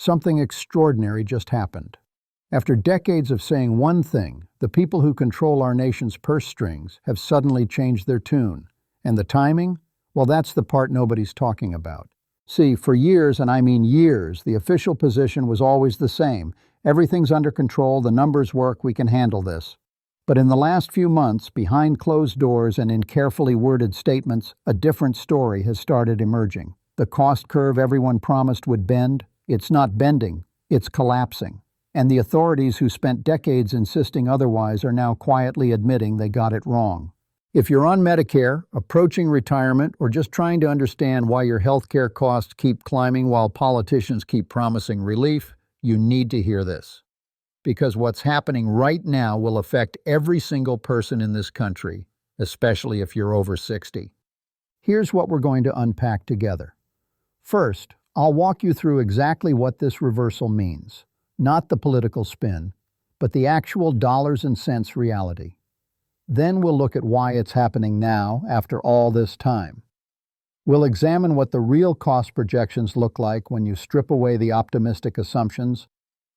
something extraordinary just happened. After decades of saying one thing, the people who control our nation's purse strings have suddenly changed their tune. And the timing? Well, that's the part nobody's talking about. See, for years, and I mean years, the official position was always the same. Everything's under control, the numbers work, we can handle this. But in the last few months, behind closed doors and in carefully worded statements, a different story has started emerging. The cost curve everyone promised would bend, it's not bending, it's collapsing. And the authorities who spent decades insisting otherwise are now quietly admitting they got it wrong. If you're on Medicare, approaching retirement, or just trying to understand why your healthcare costs keep climbing while politicians keep promising relief, you need to hear this. Because what's happening right now will affect every single person in this country, especially if you're over 60. Here's what we're going to unpack together. First, I'll walk you through exactly what this reversal means. Not the political spin, but the actual dollars and cents reality. Then we'll look at why it's happening now, after all this time. We'll examine what the real cost projections look like when you strip away the optimistic assumptions.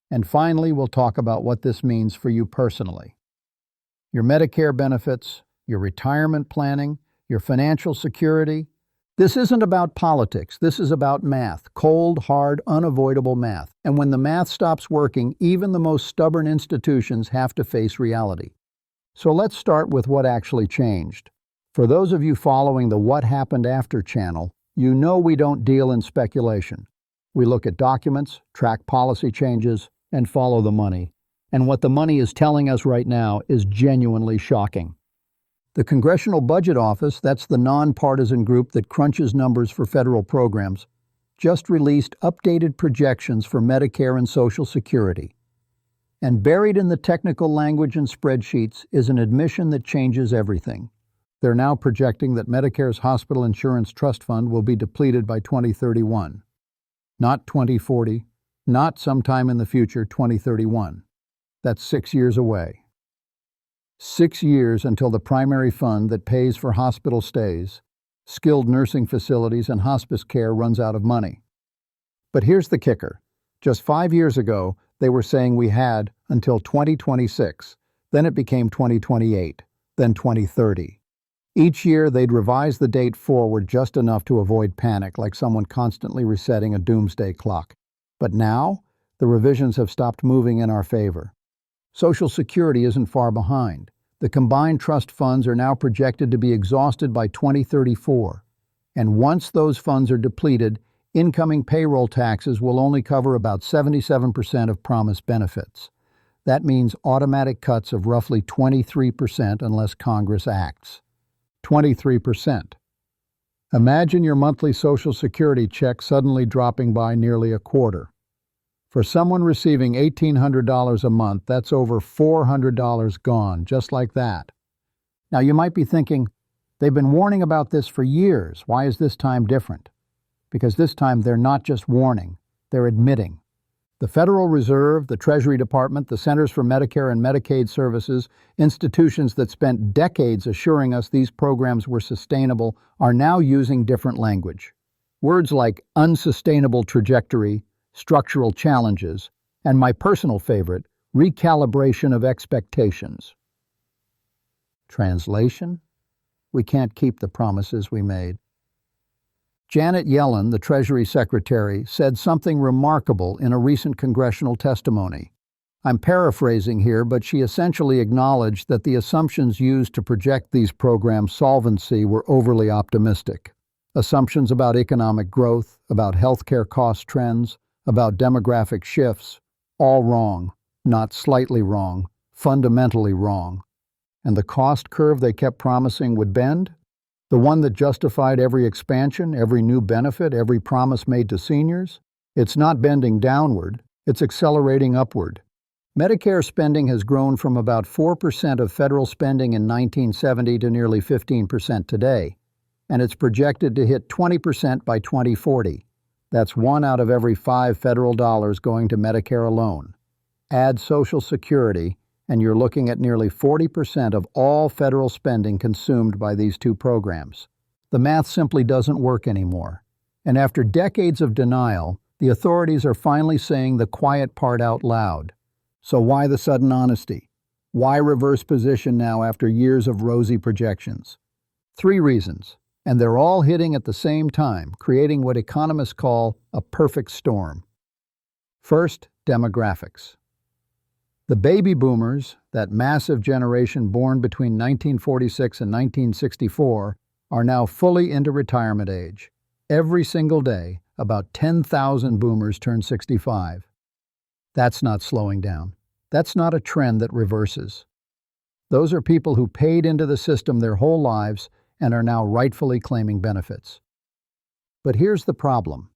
And finally, we'll talk about what this means for you personally. Your Medicare benefits, your retirement planning, your financial security. This isn't about politics, this is about math, cold, hard, unavoidable math. And when the math stops working, even the most stubborn institutions have to face reality. So let's start with what actually changed. For those of you following the What Happened After channel, you know we don't deal in speculation. We look at documents, track policy changes, and follow the money. And what the money is telling us right now is genuinely shocking. The Congressional Budget Office, that's the nonpartisan group that crunches numbers for federal programs, just released updated projections for Medicare and Social Security. And buried in the technical language and spreadsheets is an admission that changes everything. They're now projecting that Medicare's Hospital Insurance Trust Fund will be depleted by 2031. Not 2040, not sometime in the future, 2031. That's 6 years away. 6 years until the primary fund that pays for hospital stays, skilled nursing facilities, and hospice care runs out of money. But here's the kicker. Just 5 years ago, they were saying we had until 2026, then it became 2028, then 2030. Each year, they'd revise the date forward just enough to avoid panic, like someone constantly resetting a doomsday clock. But now, the revisions have stopped moving in our favor. Social Security isn't far behind. The combined trust funds are now projected to be exhausted by 2034. And once those funds are depleted, incoming payroll taxes will only cover about 77% of promised benefits. That means automatic cuts of roughly 23% unless Congress acts. 23%. Imagine your monthly Social Security check suddenly dropping by nearly a quarter. For someone receiving $1,800 a month, that's over $400 gone, just like that. Now you might be thinking, they've been warning about this for years. Why is this time different? Because this time they're not just warning, they're admitting. The Federal Reserve, the Treasury Department, the Centers for Medicare and Medicaid Services, institutions that spent decades assuring us these programs were sustainable, are now using different language. Words like unsustainable trajectory, structural challenges, and my personal favorite, recalibration of expectations. Translation? We can't keep the promises we made. Janet Yellen, the Treasury Secretary, said something remarkable in a recent congressional testimony. I'm paraphrasing here, but she essentially acknowledged that the assumptions used to project these programs' solvency were overly optimistic. Assumptions about economic growth, about healthcare cost trends, about demographic shifts, all wrong, not slightly wrong, fundamentally wrong. And the cost curve they kept promising would bend? The one that justified every expansion, every new benefit, every promise made to seniors? It's not bending downward, it's accelerating upward. Medicare spending has grown from about 4% of federal spending in 1970 to nearly 15% today, and it's projected to hit 20% by 2040. That's 1 out of every 5 federal dollars going to Medicare alone. Add Social Security, and you're looking at nearly 40% of all federal spending consumed by these two programs. The math simply doesn't work anymore. And after decades of denial, The authorities are finally saying the quiet part out loud. So why the sudden honesty? Why reverse position now after years of rosy projections? 3 reasons, and they're all hitting at the same time, creating what economists call a perfect storm. First, demographics. The baby boomers, that massive generation born between 1946 and 1964, are now fully into retirement age. Every single day, about 10,000 boomers turn 65. That's not slowing down. That's not a trend that reverses. Those are people who paid into the system their whole lives and are now rightfully claiming benefits. But here's the problem.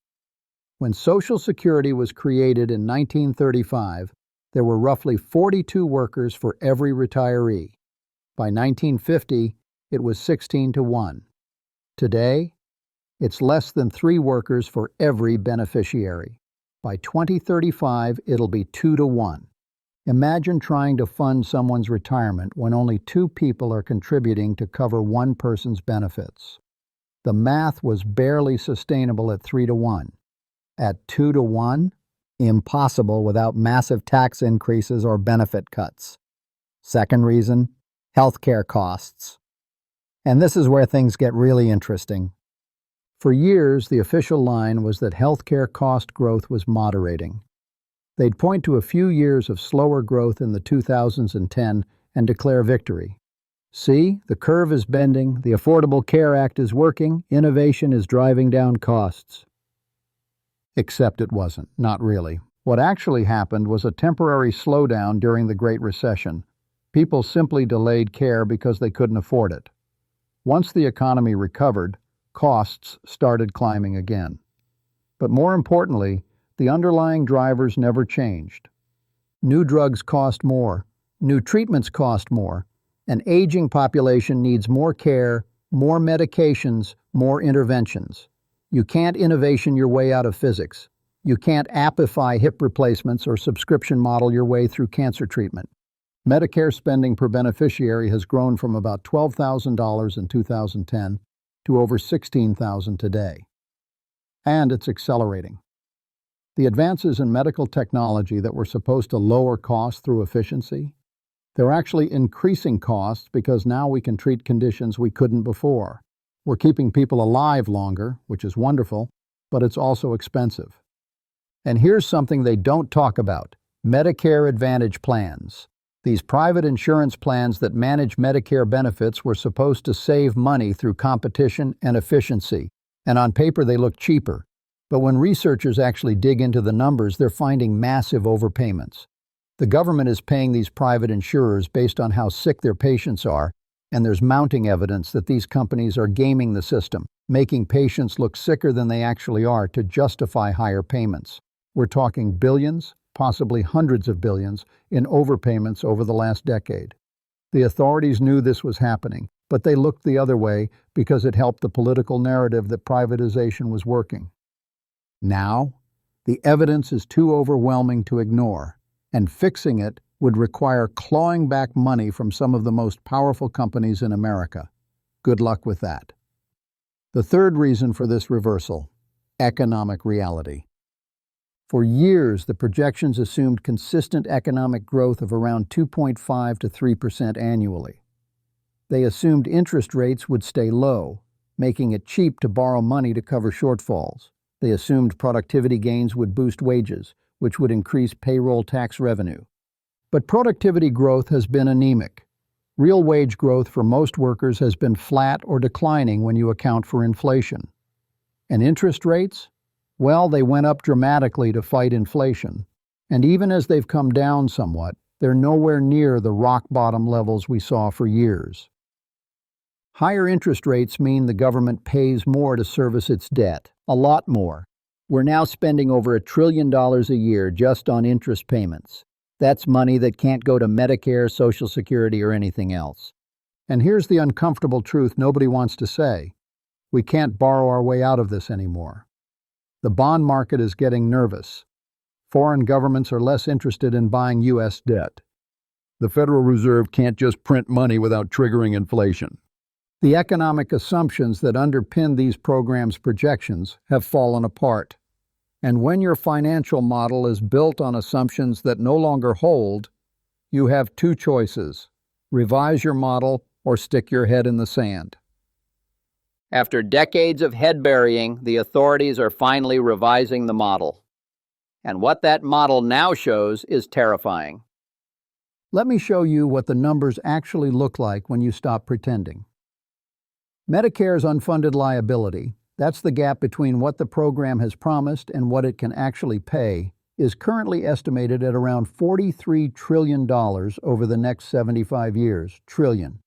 When Social Security was created in 1935, there were roughly 42 workers for every retiree. By 1950, it was 16 to 1. Today, it's less than 3 workers for every beneficiary. By 2035, it'll be 2 to 1. Imagine trying to fund someone's retirement when only 2 people are contributing to cover one person's benefits. The math was barely sustainable at 3 to 1. At 2 to 1? Impossible without massive tax increases or benefit cuts. Second reason, healthcare costs. And this is where things get really interesting. For years, the official line was that healthcare cost growth was moderating. They'd point to a few years of slower growth in the 2010 and declare victory. See, the curve is bending, the Affordable Care Act is working, innovation is driving down costs. Except it wasn't, not really. What actually happened was a temporary slowdown during the Great Recession. People simply delayed care because they couldn't afford it. Once the economy recovered, costs started climbing again. But more importantly, the underlying drivers never changed. New drugs cost more, new treatments cost more, an aging population needs more care, more medications, more interventions. You can't innovation your way out of physics. You can't appify hip replacements or subscription model your way through cancer treatment. Medicare spending per beneficiary has grown from about $12,000 in 2010 to over $16,000 today. And it's accelerating. The advances in medical technology that were supposed to lower costs through efficiency, they're actually increasing costs because now we can treat conditions we couldn't before. We're keeping people alive longer, which is wonderful, but it's also expensive. And here's something they don't talk about: Medicare Advantage plans. These private insurance plans that manage Medicare benefits were supposed to save money through competition and efficiency, and on paper they look cheaper. But when researchers actually dig into the numbers, they're finding massive overpayments. The government is paying these private insurers based on how sick their patients are, and there's mounting evidence that these companies are gaming the system, making patients look sicker than they actually are to justify higher payments. We're talking billions, possibly hundreds of billions, in overpayments over the last decade. The authorities knew this was happening, but they looked the other way because it helped the political narrative that privatization was working. Now, the evidence is too overwhelming to ignore, and fixing it would require clawing back money from some of the most powerful companies in America. Good luck with that. The third reason for this reversal: economic reality. For years, the projections assumed consistent economic growth of around 2.5 to 3% annually. They assumed interest rates would stay low, making it cheap to borrow money to cover shortfalls. They assumed productivity gains would boost wages, which would increase payroll tax revenue. But productivity growth has been anemic. Real wage growth for most workers has been flat or declining when you account for inflation. And interest rates? Well, they went up dramatically to fight inflation. And even as they've come down somewhat, they're nowhere near the rock-bottom levels we saw for years. Higher interest rates mean the government pays more to service its debt, a lot more. We're now spending over $1 trillion a year just on interest payments. That's money that can't go to Medicare, Social Security, or anything else. And here's the uncomfortable truth nobody wants to say: we can't borrow our way out of this anymore. The bond market is getting nervous. Foreign governments are less interested in buying U.S. debt. The Federal Reserve can't just print money without triggering inflation. The economic assumptions that underpin these programs' projections have fallen apart. And when your financial model is built on assumptions that no longer hold, you have two choices: revise your model or stick your head in the sand. After decades of head burying, the authorities are finally revising the model. And what that model now shows is terrifying. Let me show you what the numbers actually look like when you stop pretending. Medicare's unfunded liability, that's the gap between what the program has promised and what it can actually pay, is currently estimated at around $43 trillion over the next 75 years. Trillion.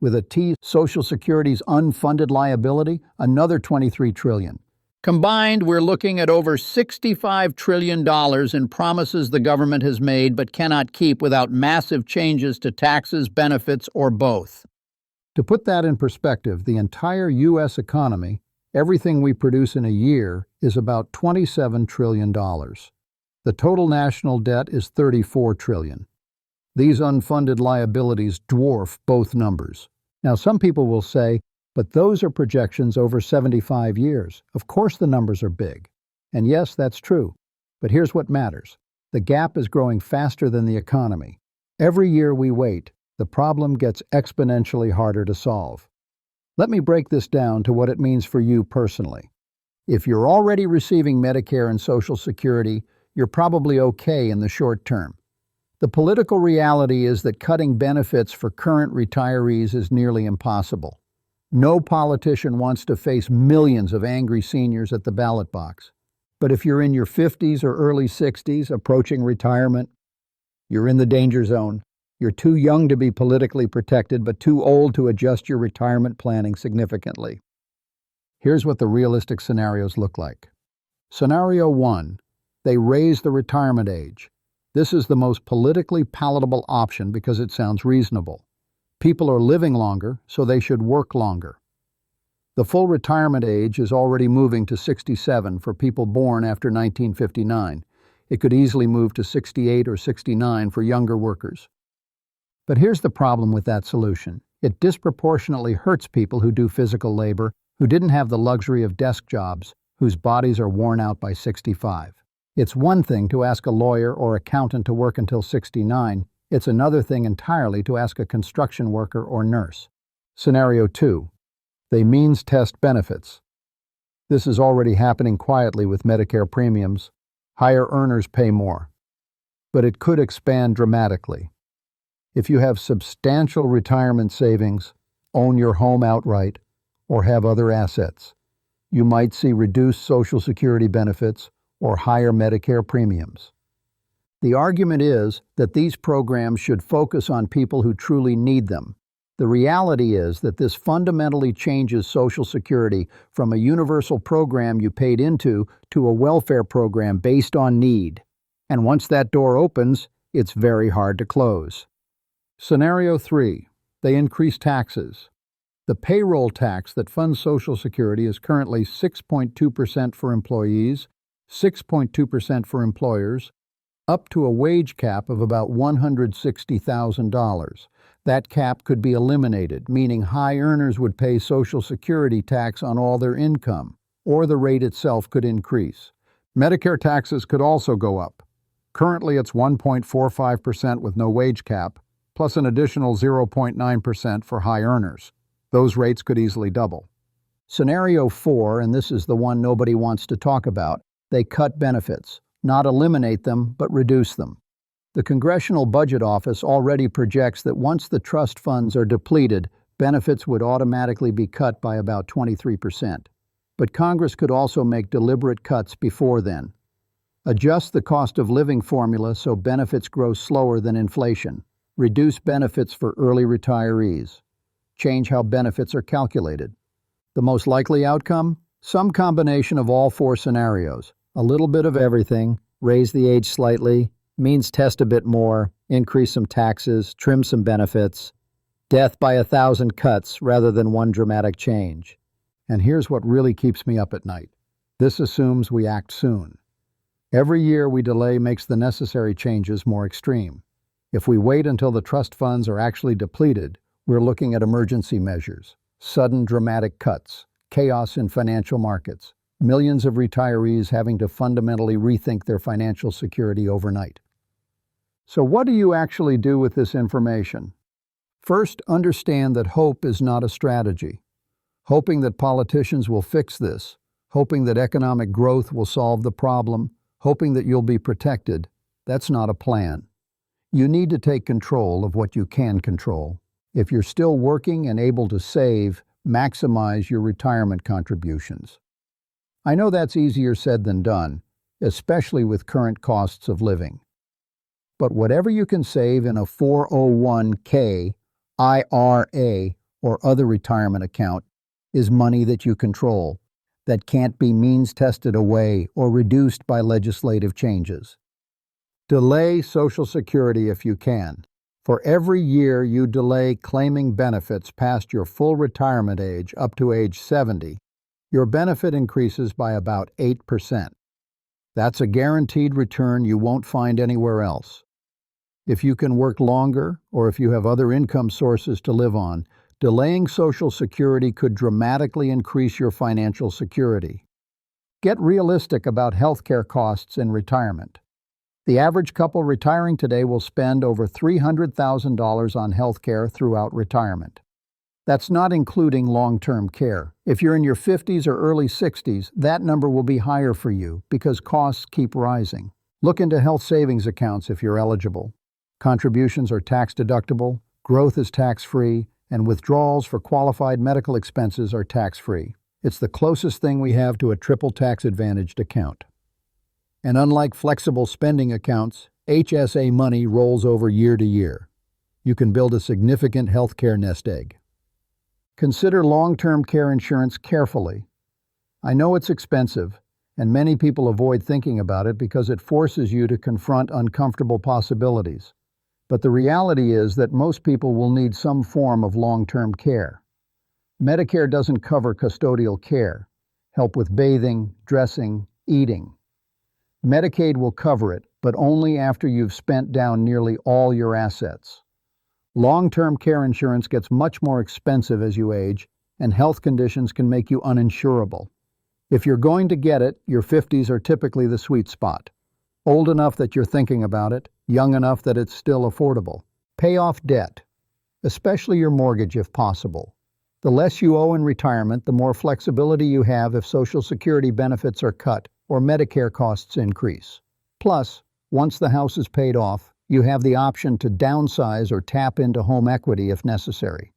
With a T, Social Security's unfunded liability, another $23 trillion. Combined, we're looking at over $65 trillion in promises the government has made but cannot keep without massive changes to taxes, benefits, or both. To put that in perspective, the entire U.S. economy, everything we produce in a year, is about $27 trillion. The total national debt is $34 trillion. These unfunded liabilities dwarf both numbers. Now, some people will say, but those are projections over 75 years. Of course the numbers are big. And yes, that's true. But here's what matters. The gap is growing faster than the economy. Every year we wait, the problem gets exponentially harder to solve. Let me break this down to what it means for you personally. If you're already receiving Medicare and Social Security, you're probably okay in the short term. The political reality is that cutting benefits for current retirees is nearly impossible. No politician wants to face millions of angry seniors at the ballot box. But if you're in your 50s or early 60s, approaching retirement, you're in the danger zone. You're too young to be politically protected, but too old to adjust your retirement planning significantly. Here's what the realistic scenarios look like. Scenario 1, they raise the retirement age. This is the most politically palatable option because it sounds reasonable. People are living longer, so they should work longer. The full retirement age is already moving to 67 for people born after 1959. It could easily move to 68 or 69 for younger workers. But here's the problem with that solution. It disproportionately hurts people who do physical labor, who didn't have the luxury of desk jobs, whose bodies are worn out by 65. It's one thing to ask a lawyer or accountant to work until 69. It's another thing entirely to ask a construction worker or nurse. Scenario 2. They means test benefits. This is already happening quietly with Medicare premiums. Higher earners pay more. But it could expand dramatically. If you have substantial retirement savings, own your home outright, or have other assets, you might see reduced Social Security benefits or higher Medicare premiums. The argument is that these programs should focus on people who truly need them. The reality is that this fundamentally changes Social Security from a universal program you paid into to a welfare program based on need. And once that door opens, it's very hard to close. Scenario 3. They increase taxes. The payroll tax that funds Social Security is currently 6.2% for employees, 6.2% for employers, up to a wage cap of about $160,000. That cap could be eliminated, meaning high earners would pay Social Security tax on all their income, or the rate itself could increase. Medicare taxes could also go up. Currently it's 1.45% with no wage cap, plus an additional 0.9% for high earners. Those rates could easily double. Scenario 4, and this is the one nobody wants to talk about, they cut benefits, not eliminate them, but reduce them. The Congressional Budget Office already projects that once the trust funds are depleted, benefits would automatically be cut by about 23%. But Congress could also make deliberate cuts before then. Adjust the cost of living formula so benefits grow slower than inflation. Reduce benefits for early retirees. Change how benefits are calculated. The most likely outcome? Some combination of all four scenarios. A little bit of everything, raise the age slightly, means test a bit more, increase some taxes, trim some benefits. Death by 1,000 cuts rather than one dramatic change. And here's what really keeps me up at night. This assumes we act soon. Every year we delay makes the necessary changes more extreme. If we wait until the trust funds are actually depleted, we're looking at emergency measures, sudden dramatic cuts, chaos in financial markets, millions of retirees having to fundamentally rethink their financial security overnight. So what do you actually do with this information? First, understand that hope is not a strategy. Hoping that politicians will fix this, hoping that economic growth will solve the problem, hoping that you'll be protected, that's not a plan. You need to take control of what you can control. If you're still working and able to save, maximize your retirement contributions. I know that's easier said than done, especially with current costs of living. But whatever you can save in a 401k, IRA, or other retirement account is money that you control, that can't be means-tested away or reduced by legislative changes. Delay Social Security if you can. For every year you delay claiming benefits past your full retirement age up to age 70, your benefit increases by about 8%. That's a guaranteed return you won't find anywhere else. If you can work longer, or if you have other income sources to live on, delaying Social Security could dramatically increase your financial security. Get realistic about healthcare costs in retirement. The average couple retiring today will spend over $300,000 on healthcare throughout retirement. That's not including long-term care. If you're in your 50s or early 60s, that number will be higher for you because costs keep rising. Look into health savings accounts if you're eligible. Contributions are tax-deductible, growth is tax-free, and withdrawals for qualified medical expenses are tax-free. It's the closest thing we have to a triple tax-advantaged account. And unlike flexible spending accounts, HSA money rolls over year to year. You can build a significant healthcare nest egg. Consider long-term care insurance carefully. I know it's expensive, and many people avoid thinking about it because it forces you to confront uncomfortable possibilities. But the reality is that most people will need some form of long-term care. Medicare doesn't cover custodial care, help with bathing, dressing, eating. Medicaid will cover it, but only after you've spent down nearly all your assets. Long-term care insurance gets much more expensive as you age, and health conditions can make you uninsurable. If you're going to get it, your 50s are typically the sweet spot. Old enough that you're thinking about it, young enough that it's still affordable. Pay off debt, especially your mortgage if possible. The less you owe in retirement, the more flexibility you have if Social Security benefits are cut or Medicare costs increase. Plus, once the house is paid off, you have the option to downsize or tap into home equity if necessary.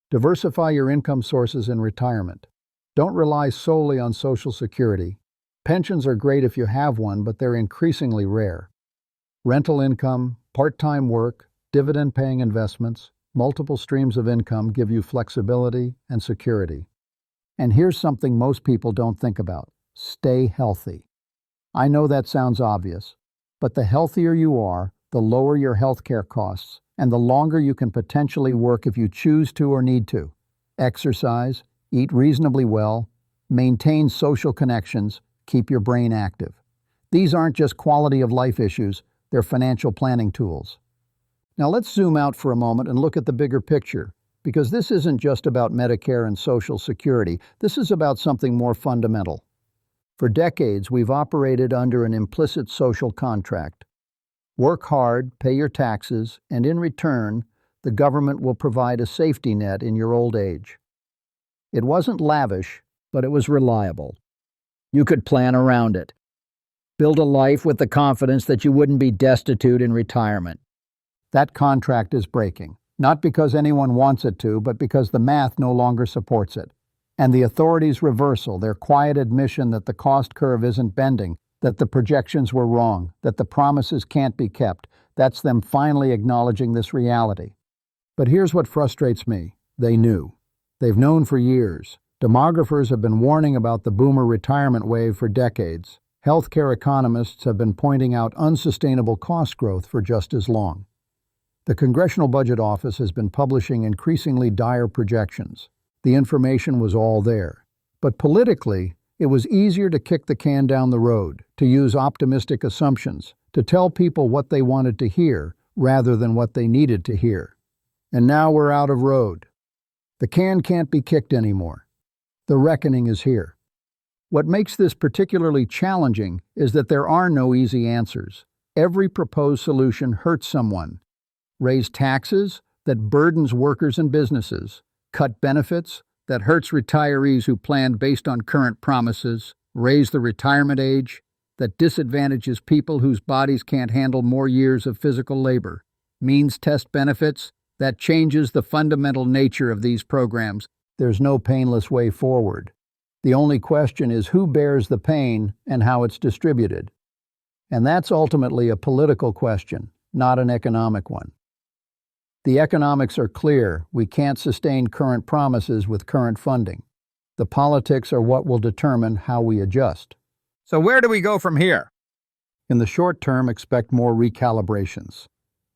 Diversify your income sources in retirement. Don't rely solely on Social Security. Pensions are great if you have one, but they're increasingly rare. Rental income, part-time work, dividend-paying investments, multiple streams of income give you flexibility and security. And here's something most people don't think about. Stay healthy. I know that sounds obvious, but the healthier you are, the lower your healthcare costs, and the longer you can potentially work if you choose to or need to. Exercise, eat reasonably well, maintain social connections, keep your brain active. These aren't just quality of life issues, they're financial planning tools. Now let's zoom out for a moment and look at the bigger picture, because this isn't just about Medicare and Social Security. This is about something more fundamental. For decades, we've operated under an implicit social contract. Work hard, pay your taxes, and in return, the government will provide a safety net in your old age. It wasn't lavish, but it was reliable. You could plan around it. Build a life with the confidence that you wouldn't be destitute in retirement. That contract is breaking, not because anyone wants it to, but because the math no longer supports it. And the authorities' reversal, their quiet admission that the cost curve isn't bending, that the projections were wrong, that the promises can't be kept, that's them finally acknowledging this reality. But here's what frustrates me. They knew. They've known for years. Demographers have been warning about the boomer retirement wave for decades. Healthcare economists have been pointing out unsustainable cost growth for just as long. The Congressional Budget Office has been publishing increasingly dire projections. The information was all there. But politically, it was easier to kick the can down the road, to use optimistic assumptions, to tell people what they wanted to hear rather than what they needed to hear. And now we're out of road. The can can't be kicked anymore. The reckoning is here. What makes this particularly challenging is that there are no easy answers. Every proposed solution hurts someone. Raise taxes that burdens workers and businesses. Cut benefits that hurts retirees who planned based on current promises. Raise the retirement age that disadvantages people whose bodies can't handle more years of physical labor. Means test benefits that changes the fundamental nature of these programs. There's no painless way forward. The only question is who bears the pain and how it's distributed. And that's ultimately a political question, not an economic one. The economics are clear. We can't sustain current promises with current funding. The politics are what will determine how we adjust. So where do we go from here? In the short term, expect more recalibrations,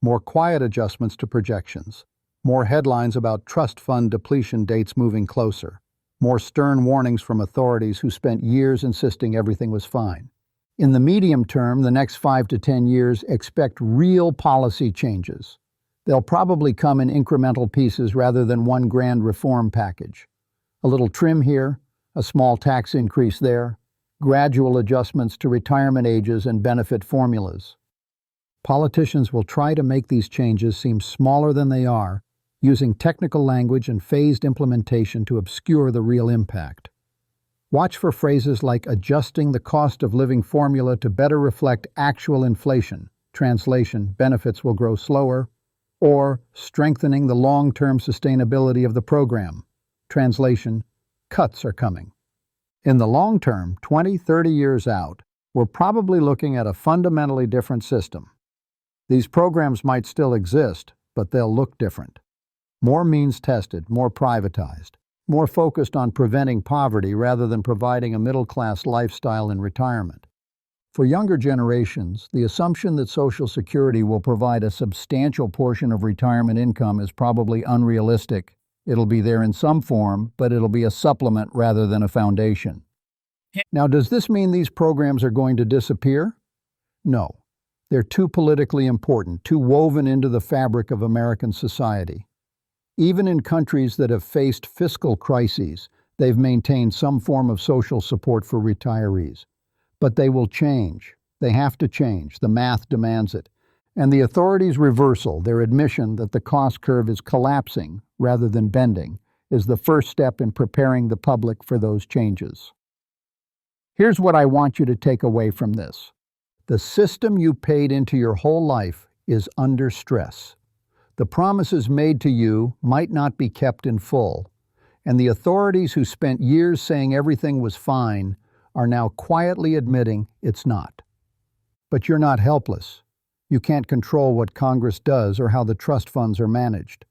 more quiet adjustments to projections, more headlines about trust fund depletion dates moving closer, more stern warnings from authorities who spent years insisting everything was fine. In the medium term, the next 5 to 10 years, expect real policy changes. They'll probably come in incremental pieces rather than one grand reform package. A little trim here, a small tax increase there, gradual adjustments to retirement ages and benefit formulas. Politicians will try to make these changes seem smaller than they are, using technical language and phased implementation to obscure the real impact. Watch for phrases like adjusting the cost of living formula to better reflect actual inflation. Translation, benefits will grow slower. Or strengthening the long-term sustainability of the program. Translation, cuts are coming. In the long term, 20, 30 years out, we're probably looking at a fundamentally different system. These programs might still exist, but they'll look different. More means tested, more privatized, more focused on preventing poverty rather than providing a middle-class lifestyle in retirement. For younger generations, the assumption that Social Security will provide a substantial portion of retirement income is probably unrealistic. It'll be there in some form, but it'll be a supplement rather than a foundation. Now, does this mean these programs are going to disappear? No. They're too politically important, too woven into the fabric of American society. Even in countries that have faced fiscal crises, they've maintained some form of social support for retirees. But they will change. They have to change. The math demands it. And the authorities' reversal, their admission that the cost curve is collapsing rather than bending, is the first step in preparing the public for those changes. Here's what I want you to take away from this. The system you paid into your whole life is under stress. The promises made to you might not be kept in full, and the authorities who spent years saying everything was fine are now quietly admitting it's not. But you're not helpless. You can't control what Congress does or how the trust funds are managed.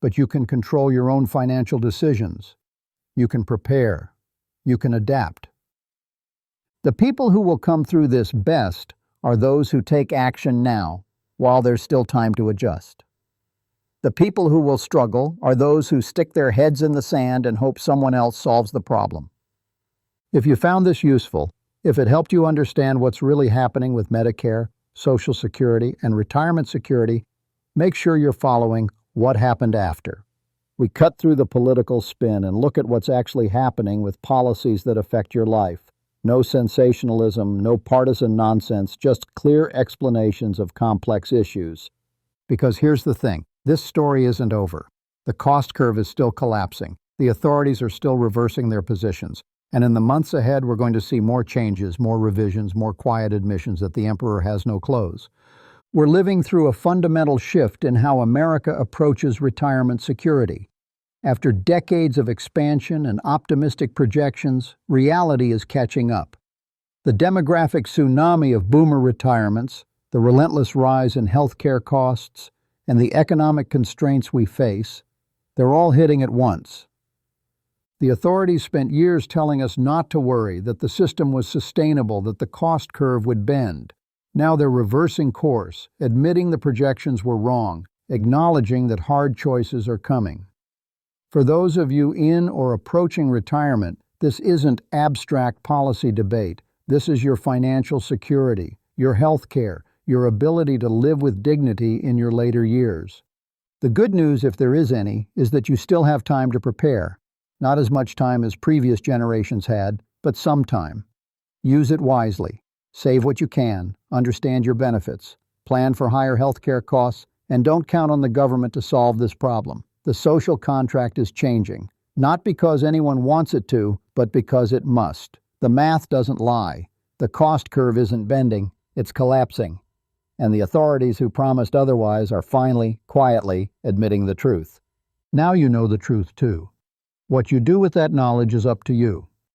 But you can control your own financial decisions. You can prepare. You can adapt. The people who will come through this best are those who take action now, while there's still time to adjust. The people who will struggle are those who stick their heads in the sand and hope someone else solves the problem. If you found this useful, if it helped you understand what's really happening with Medicare, Social Security, and retirement security, make sure you're following What Happened After. We cut through the political spin and look at what's actually happening with policies that affect your life. No sensationalism, no partisan nonsense, just clear explanations of complex issues. Because here's the thing, this story isn't over. The cost curve is still collapsing. The authorities are still reversing their positions. And in the months ahead, we're going to see more changes, more revisions, more quiet admissions that the emperor has no clothes. We're living through a fundamental shift in how America approaches retirement security. After decades of expansion and optimistic projections, reality is catching up. The demographic tsunami of boomer retirements, the relentless rise in healthcare costs, and the economic constraints we face, they're all hitting at once. The authorities spent years telling us not to worry, that the system was sustainable, that the cost curve would bend. Now they're reversing course, admitting the projections were wrong, acknowledging that hard choices are coming. For those of you in or approaching retirement, this isn't abstract policy debate. This is your financial security, your health care, your ability to live with dignity in your later years. The good news, if there is any, is that you still have time to prepare. Not as much time as previous generations had, but some time. Use it wisely. Save what you can, understand your benefits, plan for higher healthcare costs, and don't count on the government to solve this problem. The social contract is changing, not because anyone wants it to, but because it must. The math doesn't lie. The cost curve isn't bending, it's collapsing. And the authorities who promised otherwise are finally, quietly, admitting the truth. Now you know the truth too. What you do with that knowledge is up to you.